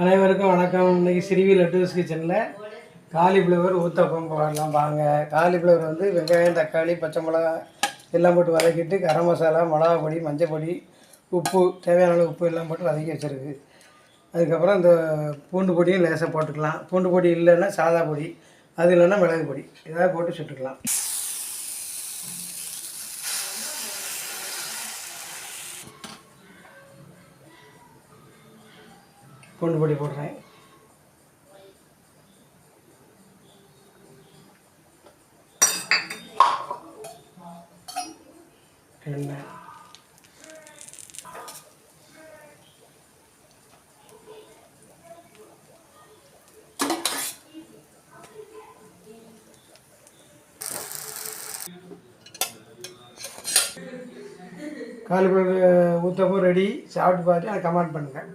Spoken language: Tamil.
அனைவருக்கும் வணக்கம். இன்றைக்கி ஸ்ரீவி லட்டூஸ் கிச்சனில் காலிஃப்ளவர் ஊத்தப்பம் போடலாம் வாங்க. காலிஃப்ளவர் வந்து வெங்காயம், தக்காளி, பச்சை மிளகா எல்லாம் போட்டு வதக்கிட்டு கரம் மசாலா, மிளகா பொடி, மஞ்சள் பொடி, உப்பு, தேவையான அளவு உப்பு எல்லாம் போட்டு வதக்கி வச்சுருக்கு. அதுக்கப்புறம் இந்த பூண்டு பொடியும் லேசாக போட்டுக்கலாம். பூண்டு பொடி இல்லைன்னா சாதா பொடி, அது இல்லைன்னா மிளகு பொடி ஏதாவது போட்டு சுட்டுக்கலாம். பூண்டு பொடி போடுறேன். எண்ணெய், காலிஃப்ளவர் ஊத்தப்பம் ரெடி. சாப்பிட்டு பார்த்து அதை கமெண்ட் பண்ணுங்கள்.